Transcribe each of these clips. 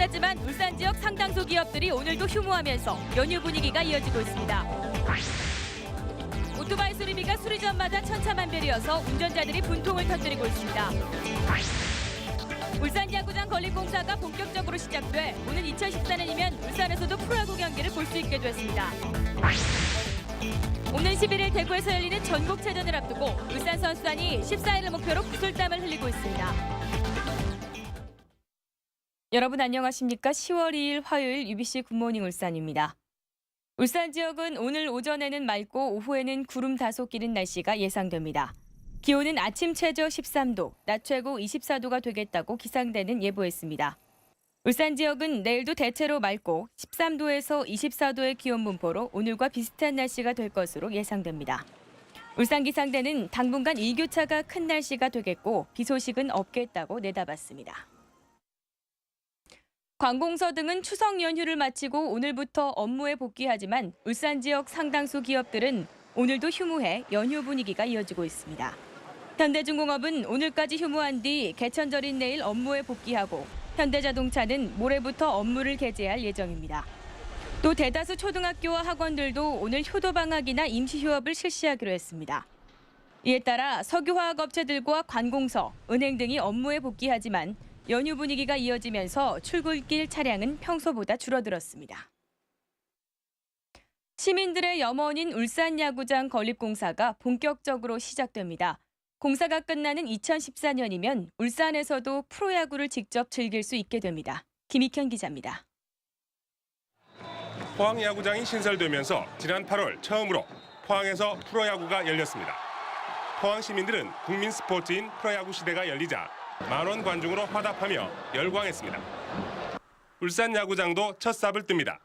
하지만 울산 지역 상당수 기업들이 오늘도 휴무하면서 연휴 분위기가 이어지고 있습니다. 오토바이 수리비가 수리점마다 천차만별이어서 운전자들이 분통을 터뜨리고 있습니다. 울산 야구장 건립공사가 본격적으로 시작돼 오는 2014년이면 울산에서도 프로야구 경기를 볼 수 있게 됐습니다. 오는 11일 대구에서 열리는 전국체전을 앞두고 울산 선수단이 14일을 목표로 구슬땀을 흘리고 있습니다. 여러분 안녕하십니까? 10월 2일 화요일 UBC 굿모닝 울산입니다. 울산 지역은 오늘 오전에는 맑고 오후에는 구름 다소 끼는 날씨가 예상됩니다. 기온은 아침 최저 13도, 낮 최고 24도가 되겠다고 기상대는 예보했습니다. 울산 지역은 내일도 대체로 맑고 13도에서 24도의 기온 분포로 오늘과 비슷한 날씨가 될 것으로 예상됩니다. 울산 기상대는 당분간 일교차가 큰 날씨가 되겠고 비 소식은 없겠다고 내다봤습니다. 관공서 등은 추석 연휴를 마치고 오늘부터 업무에 복귀하지만 울산 지역 상당수 기업들은 오늘도 휴무해 연휴 분위기가 이어지고 있습니다. 현대중공업은 오늘까지 휴무한 뒤 개천절인 내일 업무에 복귀하고 현대자동차는 모레부터 업무를 개최할 예정입니다. 또 대다수 초등학교와 학원들도 오늘 효도 방학이나 임시 휴업을 실시하기로 했습니다. 이에 따라 석유화학업체들과 관공서, 은행 등이 업무에 복귀하지만 연휴 분위기가 이어지면서 출근길 차량은 평소보다 줄어들었습니다. 시민들의 염원인 울산 야구장 건립공사가 본격적으로 시작됩니다. 공사가 끝나는 2014년이면 울산에서도 프로야구를 직접 즐길 수 있게 됩니다. 김익현 기자입니다. 포항 야구장이 신설되면서 지난 8월 처음으로 포항에서 프로야구가 열렸습니다. 포항 시민들은 국민 스포츠인 프로야구 시대가 열리자 만원 관중으로 화답하며 열광했습니다. 울산 야구장도 첫 삽을 뜹니다.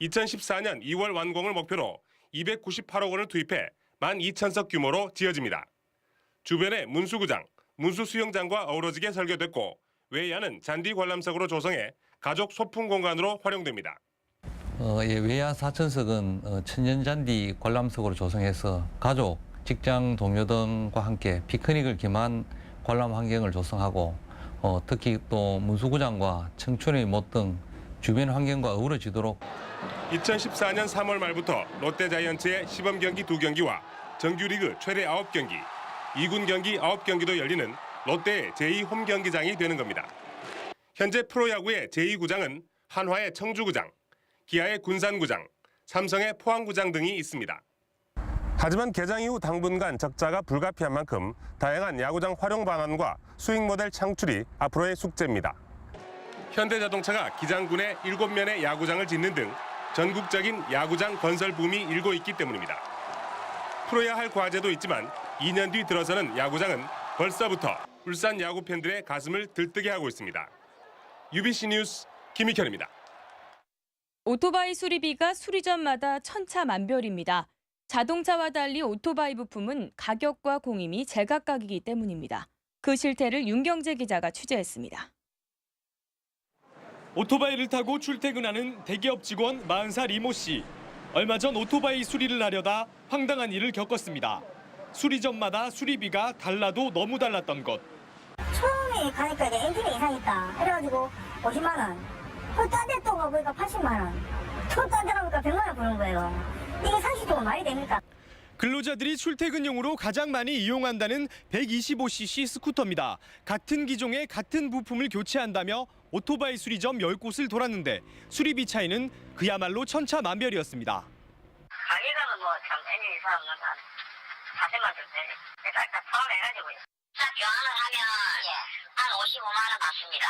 2014년 2월 완공을 목표로 298억 원을 투입해 12,000석 규모로 지어집니다. 주변에 문수구장, 문수수영장과 어우러지게 설계됐고 외야는 잔디 관람석으로 조성해 가족 소풍 공간으로 활용됩니다. 외야 4,000석은 천연잔디 관람석으로 조성해서 가족, 직장 동료 등과 함께 피크닉을 겸한 관람 환경을 조성하고 특히 또 문수구장과 청춘의 못 등 주변 환경과 어우러지도록 2014년 3월 말부터 롯데자이언츠의 시범 경기 2경기와 정규리그 최대 9경기, 2군 경기 9경기도 열리는 롯데의 제2홈 경기장이 되는 겁니다. 현재 프로야구의 제2구장은 한화의 청주구장, 기아의 군산구장, 삼성의 포항구장 등이 있습니다. 하지만 개장 이후 당분간 적자가 불가피한 만큼 다양한 야구장 활용 방안과 수익 모델 창출이 앞으로의 숙제입니다. 현대자동차가 기장군에 7면의 야구장을 짓는 등 전국적인 야구장 건설 붐이 일고 있기 때문입니다. 풀어야 할 과제도 있지만 2년 뒤 들어서는 야구장은 벌써부터 울산 야구 팬들의 가슴을 들뜨게 하고 있습니다. UBC 뉴스 김익현입니다. 오토바이 수리비가 수리점마다 천차만별입니다. 자동차와 달리 오토바이 부품은 가격과 공임이 제각각이기 때문입니다. 그 실태를 윤경재 기자가 취재했습니다. 오토바이를 타고 출퇴근하는 대기업 직원 40살 이모 씨. 얼마 전 오토바이 수리를 하려다 황당한 일을 겪었습니다. 수리점마다 수리비가 달라도 너무 달랐던 것. 처음에 가니까 이제 엔진에 이상이 있다. 그래가지고 50만 원. 딴 데 또 가보니까 80만 원. 또 딴 데 가보니까 100만 원 부는 거예요. 이게 상식적으로 말이 됩니까? 근로자들이 출퇴근용으로 가장 많이 이용한다는 125cc 스쿠터입니다. 같은 기종의 같은 부품을 교체한다며 오토바이 수리점 10곳을 돌았는데 수리비 차이는 그야말로 천차만별이었습니다. 가격은 뭐 참 엔진 이상 한 4천만 정도 일단 포함해가지고요. 교환을 하면 한 55만 원 받습니다.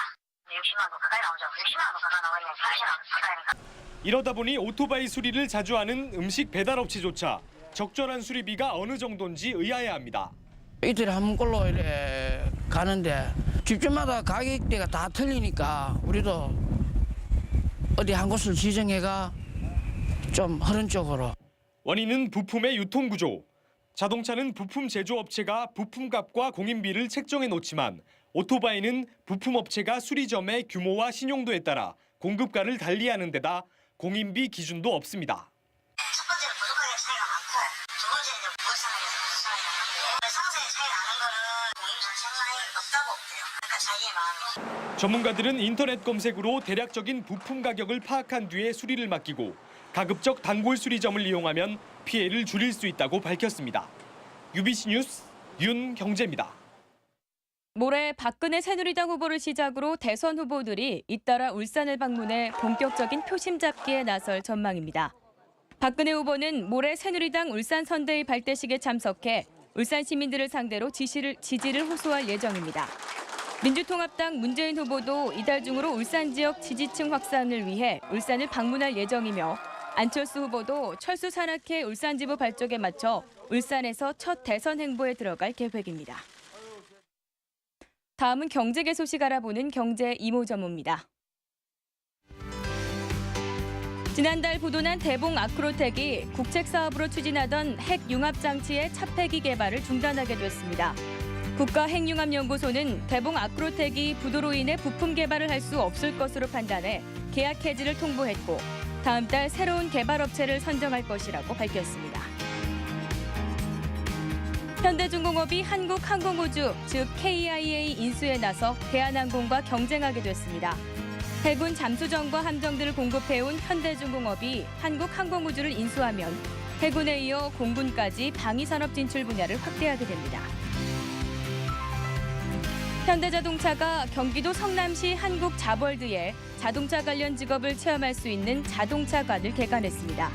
60만 원 가까이 나오죠. 60만 원 가까이 나오면 30만 원 가까이 나니까. 이러다 보니 오토바이 수리를 자주 하는 음식 배달업체조차 적절한 수리비가 어느 정도인지 의아해합니다. 이틀에 한 걸로 이래 가는데 집집마다 가격대가 다 틀리니까 우리도 어디 한 곳을 지정해가 좀 흐른 쪽으로. 원인은 부품의 유통구조. 자동차는 부품 제조업체가 부품값과 공임비를 책정해 놓지만 오토바이는 부품업체가 수리점의 규모와 신용도에 따라 공급가를 달리하는 데다 공임비 기준도 없습니다. 첫 번째는 부족하게 차이가 많고 두 번째는 무엇상에서 차이가 나는데 상세히 차이 나는 거는 공임 자체 상관이 없다고 봅니다. 그러니까 자기의 마음이. 전문가들은 인터넷 검색으로 대략적인 부품 가격을 파악한 뒤에 수리를 맡기고 가급적 단골 수리점을 이용하면 피해를 줄일 수 있다고 밝혔습니다. UBC 뉴스 윤경재입니다. 모레 박근혜 새누리당 후보를 시작으로 대선 후보들이 잇따라 울산을 방문해 본격적인 표심 잡기에 나설 전망입니다. 박근혜 후보는 모레 새누리당 울산 선대위 발대식에 참석해 울산 시민들을 상대로 지지를 호소할 예정입니다. 민주통합당 문재인 후보도 이달 중으로 울산 지역 지지층 확산을 위해 울산을 방문할 예정이며 안철수 후보도 철수 산악회 울산 지부 발족에 맞춰 울산에서 첫 대선 행보에 들어갈 계획입니다. 다음은 경제계 소식 알아보는 경제 이모저모입니다. 지난달 부도난 대봉 아크로텍이 국책 사업으로 추진하던 핵 융합 장치의 차폐기 개발을 중단하게 됐습니다. 국가핵융합연구소는 대봉 아크로텍이 부도로 인해 부품 개발을 할 수 없을 것으로 판단해 계약 해지를 통보했고 다음 달 새로운 개발 업체를 선정할 것이라고 밝혔습니다. 현대중공업이 한국항공우주, 즉 KIA 인수에 나서 대한항공과 경쟁하게 됐습니다. 해군 잠수정과 함정들을 공급해온 현대중공업이 한국항공우주를 인수하면 해군에 이어 공군까지 방위산업 진출 분야를 확대하게 됩니다. 현대자동차가 경기도 성남시 한국자월드에 자동차 관련 직업을 체험할 수 있는 자동차관을 개관했습니다.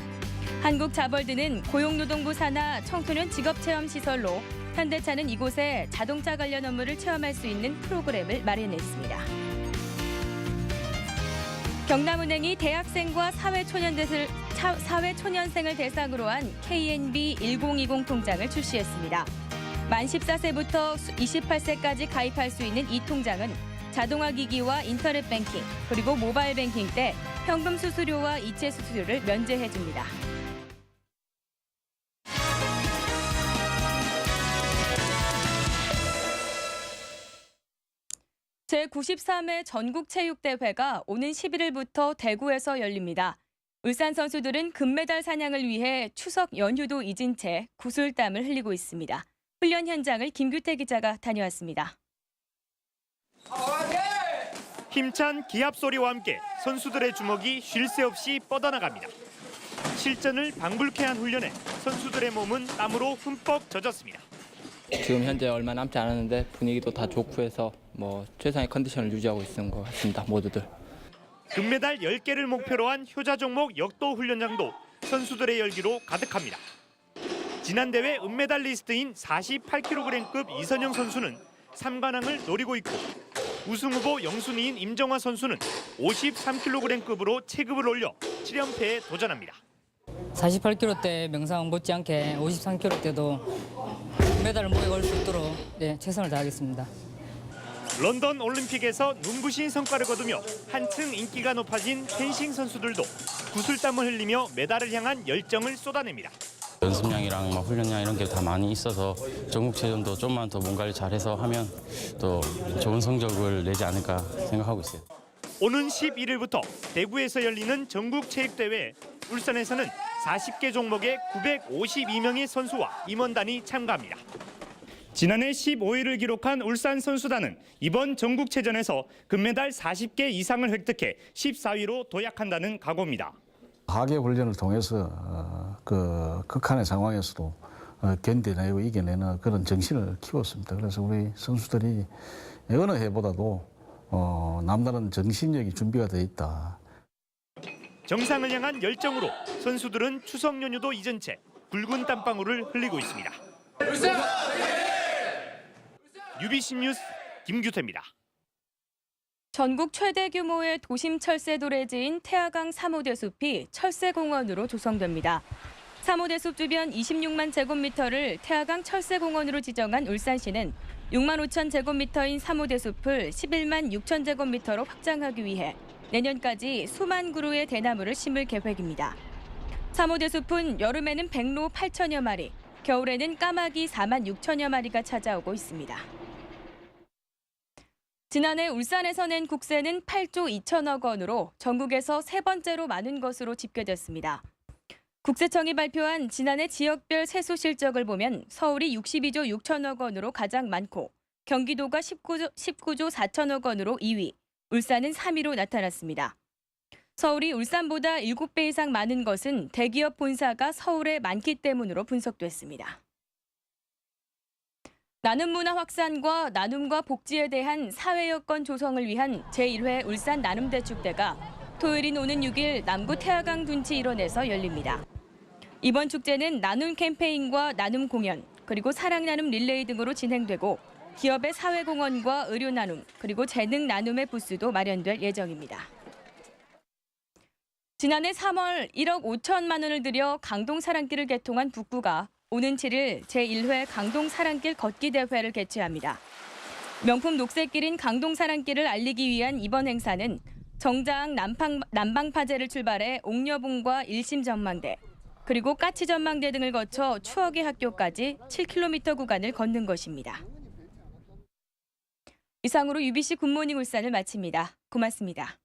한국자월드는 고용노동부 산하 청소년 직업체험시설로 현대차는 이곳에 자동차 관련 업무를 체험할 수 있는 프로그램을 마련했습니다. 경남은행이 대학생과 사회초년생을 대상으로 한 KNB 1020 통장을 출시했습니다. 만 14세부터 28세까지 가입할 수 있는 이 통장은 자동화 기기와 인터넷 뱅킹, 그리고 모바일 뱅킹 때 현금 수수료와 이체 수수료를 면제해 줍니다. 제93회 전국체육대회가 오는 11일부터 대구에서 열립니다. 울산 선수들은 금메달 사냥을 위해 추석 연휴도 잊은 채 구슬땀을 흘리고 있습니다. 훈련 현장을 김규태 기자가 다녀왔습니다. 힘찬 기합 소리와 함께 선수들의 주먹이 쉴 새 없이 뻗어나갑니다. 실전을 방불케 한 훈련에 선수들의 몸은 땀으로 흠뻑 젖었습니다. 지금 현재 얼마 남지 않았는데 분위기도 다 좋고 해서 최상의 컨디션을 유지하고 있는 것 같습니다. 모두들. 금메달 10개를 목표로 한 효자 종목 역도 훈련장도 선수들의 열기로 가득합니다. 지난 대회 은메달리스트인 48kg급 이선영 선수는 3관왕을 노리고 있고 우승 후보 영순위인 임정화 선수는 53kg급으로 체급을 올려 7연패에 도전합니다. 48kg 대 명상 못지않게 53kg 때도 메달을 목에 걸 수 있도록 최선을 다하겠습니다. 런던 올림픽에서 눈부신 성과를 거두며 한층 인기가 높아진 펜싱 선수들도 구슬땀을 흘리며 메달을 향한 열정을 쏟아냅니다. 연습량이랑 훈련량 이런 게 다 많이 있어서 전국체전도 좀만 더 뭔가를 잘해서 하면 또 좋은 성적을 내지 않을까 생각하고 있어요. 오는 11일부터 대구에서 열리는 전국체육대회 울산에서는 40개 종목의 952명의 선수와 임원단이 참가합니다. 지난해 15위를 기록한 울산 선수단은 이번 전국체전에서 금메달 40개 이상을 획득해 14위로 도약한다는 각오입니다. 하계 훈련을 통해서 그 극한의 상황에서도 견뎌내고 이겨내는 그런 정신을 키웠습니다. 그래서 우리 선수들이 어느 해보다도 남다른 정신력이 준비가 돼 있다. 정상을 향한 열정으로 선수들은 추석 연휴도 잊은 채 붉은 땀방울을 흘리고 있습니다. UBC 뉴스 김규태입니다. 전국 최대 규모의 도심 철새 도래지인 태화강 3호대 숲이 철새공원으로 조성됩니다. 3호대 숲 주변 26만 제곱미터를 태화강 철새공원으로 지정한 울산시는 6만 5천 제곱미터인 3호대 숲을 11만 6천 제곱미터로 확장하기 위해 내년까지 수만 그루의 대나무를 심을 계획입니다. 3호대 숲은 여름에는 백로 8천여 마리, 겨울에는 까마귀 4만 6천여 마리가 찾아오고 있습니다. 지난해 울산에서 낸 국세는 8조 2천억 원으로 전국에서 세 번째로 많은 것으로 집계됐습니다. 국세청이 발표한 지난해 지역별 세수 실적을 보면 서울이 62조 6천억 원으로 가장 많고 경기도가 19조 4천억 원으로 2위, 울산은 3위로 나타났습니다. 서울이 울산보다 7배 이상 많은 것은 대기업 본사가 서울에 많기 때문으로 분석됐습니다. 나눔 문화 확산과 나눔과 복지에 대한 사회 여건 조성을 위한 제1회 울산 나눔대축제가 토요일인 오는 6일 남구 태화강 둔치 일원에서 열립니다. 이번 축제는 나눔 캠페인과 나눔 공연, 그리고 사랑 나눔 릴레이 등으로 진행되고 기업의 사회 공헌과 의료 나눔, 그리고 재능 나눔의 부스도 마련될 예정입니다. 지난해 3월 1억 5천만 원을 들여 강동 사랑길을 개통한 북구가 오는 7일 제1회 강동 사랑길 걷기 대회를 개최합니다. 명품 녹색길인 강동 사랑길을 알리기 위한 이번 행사는 정자항 남방파제를 출발해 옥녀봉과 일심 전망대, 그리고 까치 전망대 등을 거쳐 추억의 학교까지 7km 구간을 걷는 것입니다. 이상으로 UBC 굿모닝 울산을 마칩니다. 고맙습니다.